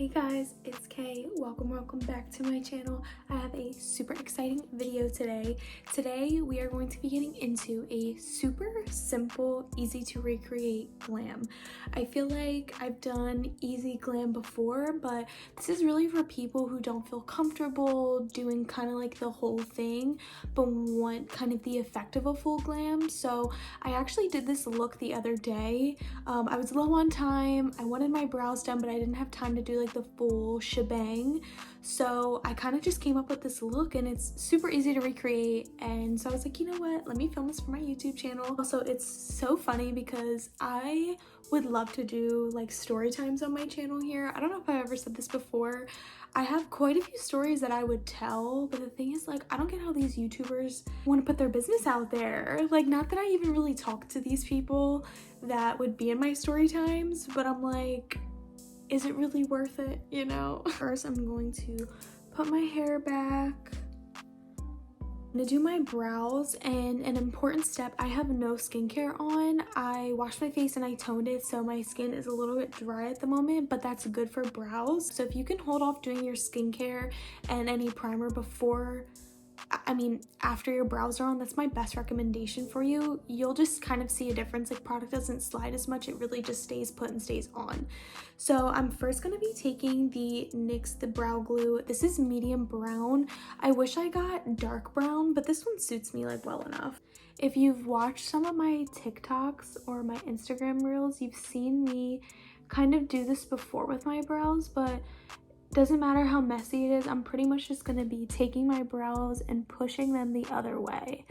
Hey guys, it's Kay. Welcome back to my channel. I have a super exciting video today. Today we are going to be getting into a super simple, easy to recreate glam. I feel like I've done easy glam before, but this is really for people who don't feel comfortable doing kind of like the whole thing, but want kind of the effect of a full glam. So I actually did this look the other day. I was low on time. I wanted my brows done, but I didn't have time to do like the full shebang, so I kind of just came up with this look and it's super easy to recreate. And so I was like, you know what, let me film this for my YouTube channel. Also, it's so funny because I would love to do like story times on my channel here. I don't know if I've ever said this before. I have quite a few stories that I would tell, but the thing is, like, I don't get how these YouTubers want to put their business out there. Like, not that I even really talk to these people that would be in my story times, but I'm like, is it really worth it, you know? First, I'm going to put my hair back. I'm gonna do my brows, and an important step, I have no skincare on. I washed my face and I toned it, so my skin is a little bit dry at the moment, but that's good for brows. So if you can hold off doing your skincare and any primer after your brows are on, that's my best recommendation for you. You'll just kind of see a difference. Like, product doesn't slide as much, it really just stays put and stays on. So I'm first going to be taking the NYX the brow glue. This is medium brown. I wish I got dark brown, but this one suits me like well enough. If you've watched some of my TikToks or my Instagram reels, you've seen me kind of do this before with my brows, but doesn't matter how messy it is, I'm pretty much just going to be taking my brows and pushing them the other way.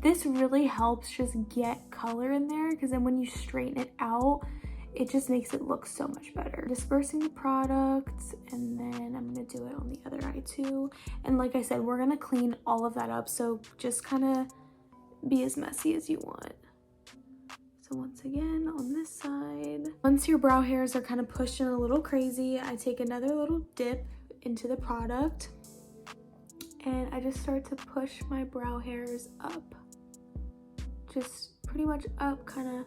This really helps just get color in there, because then when you straighten it out, it just makes it look so much better. Dispersing the product, and then I'm going to do it on the other eye too. And like I said, we're going to clean all of that up, so just kind of be as messy as you want. So once again, on this side, once your brow hairs are kind of pushed in a little crazy, I take another little dip into the product and I just start to push my brow hairs up. Just pretty much up, kind of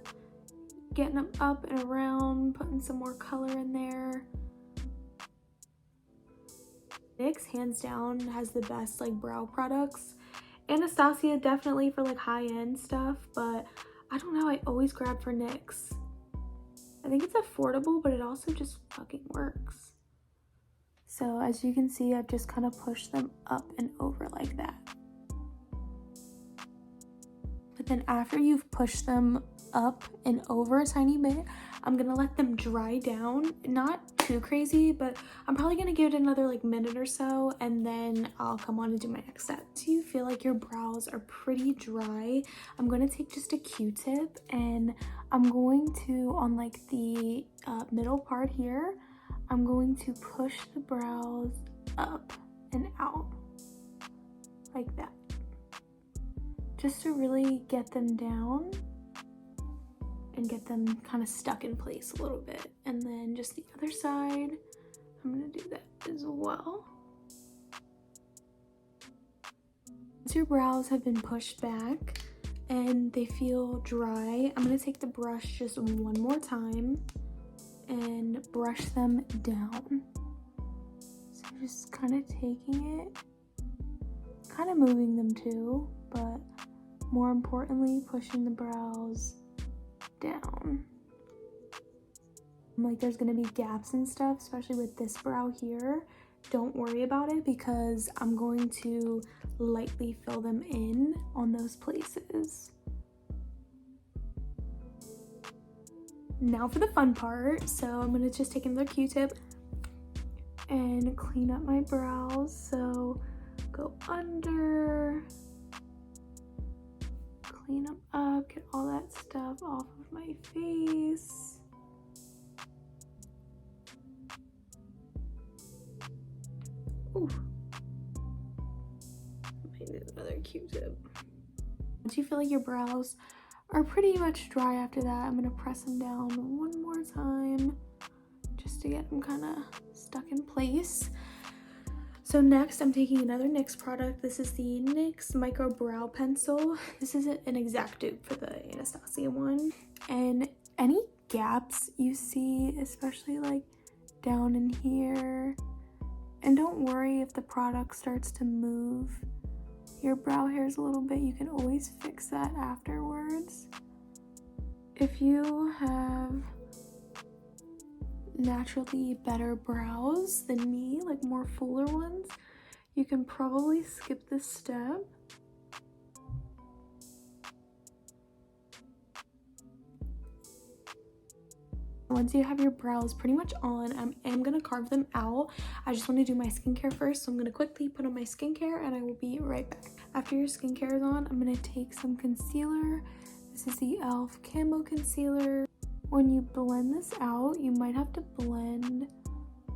getting them up and around, putting some more color in there. NYX, hands down, has the best like brow products. Anastasia definitely for like high-end stuff, but I don't know, I always grab for NYX. I think it's affordable, but it also just fucking works. So as you can see, I've just kind of pushed them up and over like that. But then after you've pushed them up and over a tiny bit, I'm gonna let them dry down. Not too crazy, but I'm probably gonna give it another like minute or so, and then I'll come on and do my next step. Do you feel like your brows are pretty dry? I'm gonna take just a Q-tip and I'm going to, on like the middle part here, I'm going to push the brows up and out like that, just to really get them down and get them kind of stuck in place a little bit. And then just the other side, I'm gonna do that as well. Once your brows have been pushed back and they feel dry, I'm gonna take the brush just one more time and brush them down. So just kind of taking it, kind of moving them too, but more importantly, pushing the brows down. Like, there's gonna be gaps and stuff, especially with this brow here. Don't worry about it, because I'm going to lightly fill them in on those places. Now for the fun part. So I'm gonna just take another Q-tip and clean up my brows. So go under, clean them up, get all that stuff off of my face. Ooh. Might need another Q-tip. Once you feel like your brows are pretty much dry after that, I'm gonna press them down one more time just to get them kind of stuck in place. So next, I'm taking another NYX product. This is the NYX Micro Brow Pencil. This is an exact dupe for the Anastasia one. And any gaps you see, especially like down in here. And don't worry if the product starts to move your brow hairs a little bit. You can always fix that afterwards. If you have naturally better brows than me, like more fuller ones, you can probably skip this step. Once you have your brows pretty much on, I am gonna carve them out. I just want to do my skincare first, so I'm gonna quickly put on my skincare and I will be right back. After your skincare is on, I'm gonna take some concealer. This is the e.l.f. Camo Concealer. When you blend this out, you might have to blend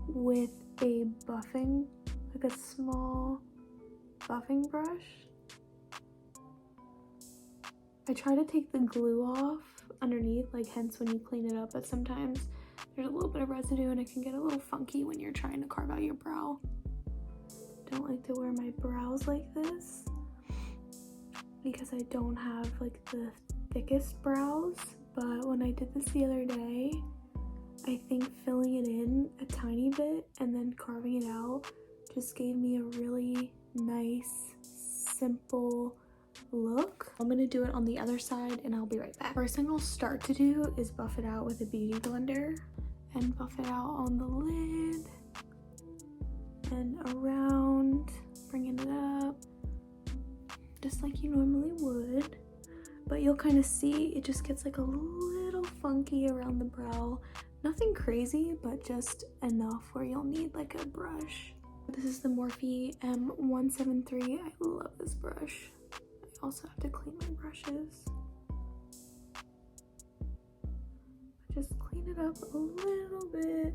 with a buffing, like a small buffing brush. I try to take the glue off underneath, like hence when you clean it up, but sometimes there's a little bit of residue and it can get a little funky when you're trying to carve out your brow. Don't like to wear my brows like this because I don't have like the thickest brows, but when I did this the other day, I think filling it in a tiny bit and then carving it out just gave me a really nice, simple look. I'm gonna do it on the other side and I'll be right back. First thing I'll start to do is buff it out with a beauty blender and buff it out on the lid and around, bringing it up just like you normally would, but you'll kind of see it just gets like a little funky around the brow. Nothing crazy, but just enough where you'll need like a brush. This is the Morphe M173. I love this brush. I also have to clean my brushes. Just clean it up a little bit.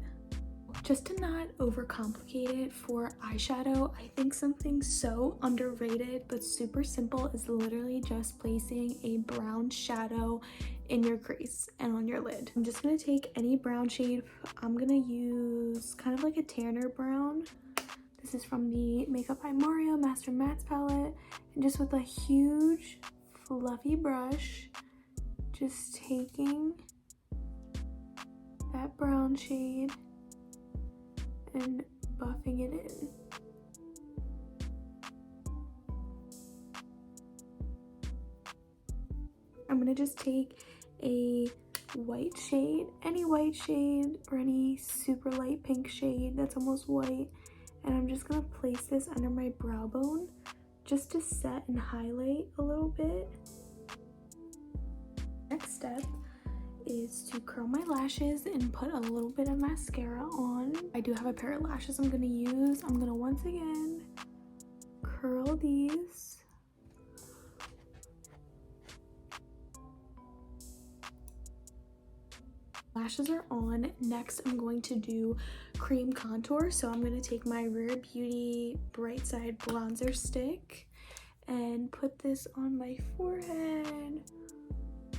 Just to not overcomplicate it for eyeshadow, I think something so underrated but super simple is literally just placing a brown shadow in your crease and on your lid. I'm just gonna take any brown shade. I'm gonna use kind of like a tanner brown. This is from the Makeup by Mario Master Mattes palette, and just with a huge fluffy brush, just taking that brown shade and buffing it in. I'm gonna just take a white shade, any white shade or any super light pink shade that's almost white, and I'm just gonna place this under my brow bone just to set and highlight a little bit. Next step is to curl my lashes and put a little bit of mascara on. I do have a pair of lashes I'm gonna use. I'm gonna once again curl these. Lashes are on. Next, I'm going to do cream contour. So I'm going to take my Rare Beauty Bright Side bronzer stick and put this on my forehead,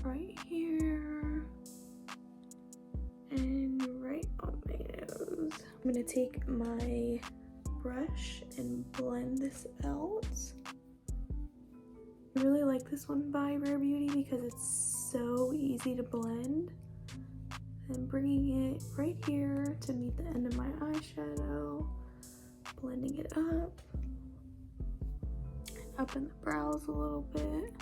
right here, and right on my nose. I'm going to take my brush and blend this out. I really like this one by Rare Beauty because it's so easy to blend. And bringing it right here to meet the end of my eyeshadow, blending it up in the brows a little bit,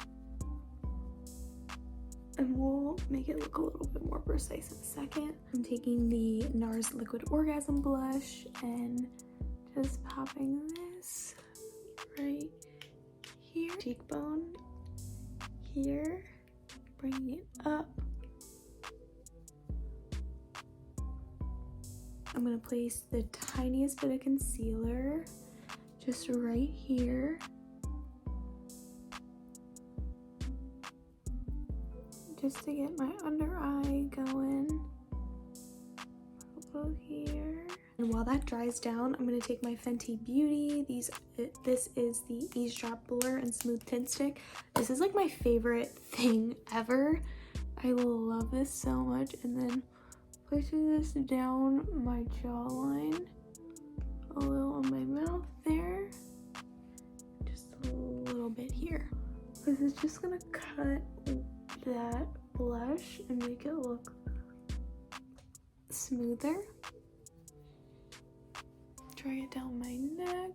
and we'll make it look a little bit more precise in a second. I'm taking the NARS Liquid Orgasm blush and just popping this right here, cheekbone here, bringing it up. I'm gonna place the tiniest bit of concealer just right here. Just to get my under eye going. A little here. And while that dries down, I'm gonna take my Fenty Beauty. This is the Eavesdrop Blur and Smooth Tint Stick. This is like my favorite thing ever. I love this so much. And then placing this down my jawline, a little on my mouth there, just a little bit here. This is just gonna cut that blush and make it look smoother. Dry it down my neck.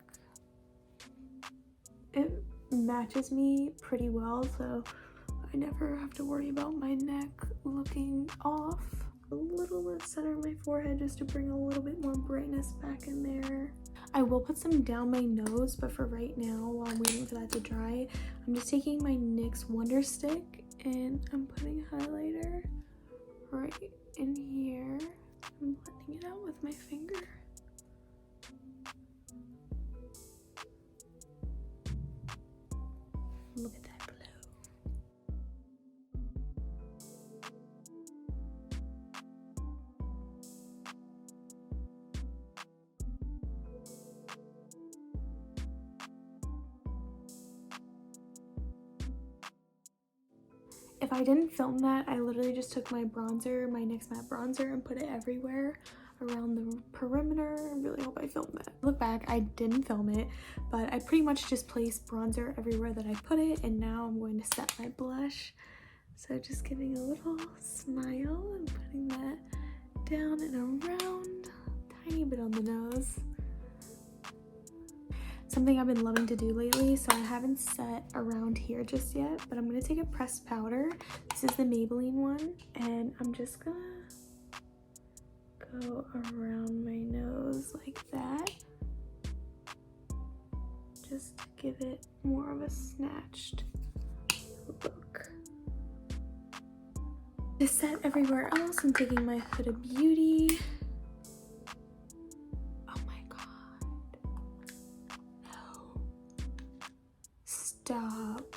It matches me pretty well, so I never have to worry about my neck looking off. A little bit center of my forehead just to bring a little bit more brightness back in there. I will put some down my nose, but for right now, while I'm waiting for that to dry, I'm just taking my NYX Wonder Stick and I'm putting highlighter right in here. I'm blending it out with my finger. Look at that glow. If I didn't film that, I literally just took my bronzer, my NYX matte bronzer, and put it everywhere around the perimeter. I really hope I filmed that. Look back, I didn't film it, but I pretty much just placed bronzer everywhere that I put it, and now I'm going to set my blush. So just giving a little smile and putting that down and around, tiny bit on the nose. Something I've been loving to do lately, so I haven't set around here just yet, but I'm gonna take a pressed powder. This is the Maybelline one, and I'm just gonna go around my nose like that, just to give it more of a snatched look. To set everywhere else, I'm taking my Huda Beauty. Oh my god. No. Stop.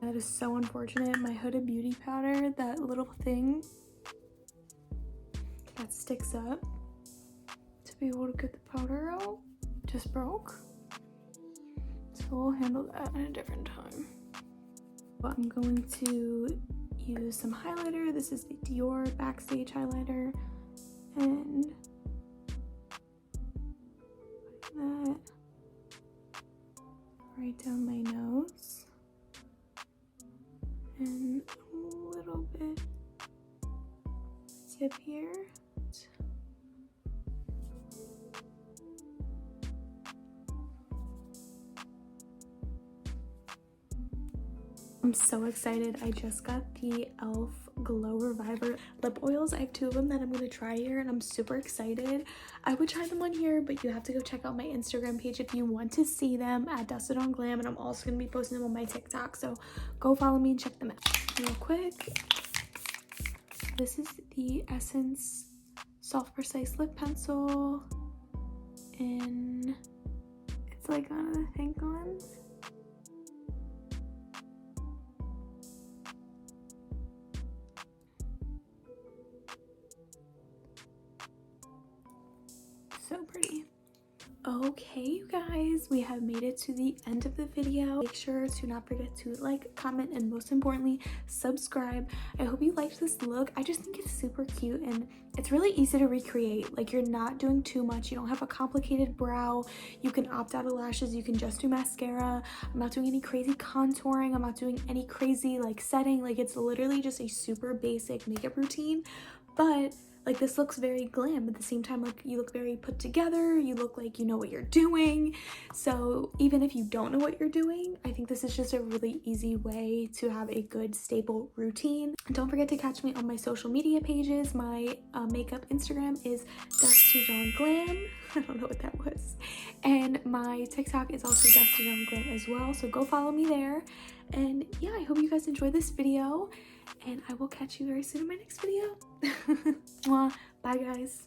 That is so unfortunate. My Huda Beauty powder, that little thing that sticks up to be able to get the powder out, just broke. So we'll handle that at a different time. But I'm going to use some highlighter. This is the Dior Backstage highlighter, and putting that right down my nose and a little bit tip here. I'm so excited. I just got the e.l.f. Glow Reviver lip oils. I have 2 of them that I'm going to try here, and I'm super excited. I would try them on here, but you have to go check out my Instagram page if you want to see them at dusktodawnglam, and I'm also going to be posting them on my TikTok, so go follow me and check them out. Real quick, this is the Essence Soft Precise Lip Pencil, and it's like one of the pink ones. So pretty. Okay, you guys, we have made it to the end of the video. Make sure to not forget to like, comment, and most importantly, subscribe. I hope you liked this look. I just think it's super cute and it's really easy to recreate. Like, you're not doing too much. You don't have a complicated brow. You can opt out of lashes. You can just do mascara. I'm not doing any crazy contouring. I'm not doing any crazy like setting. Like, it's literally just a super basic makeup routine, but like, this looks very glam at the same time. Like, you look very put together, you look like you know what you're doing. So even if you don't know what you're doing, I think this is just a really easy way to have a good stable routine. Don't forget to catch me on my social media pages. My makeup Instagram is dusktodawnglam. I don't know what that was. And my TikTok is also dusktodawnglam as well, so go follow me there. And yeah, I hope you guys enjoyed this video, and I will catch you very soon in my next video. Mwah. Bye guys.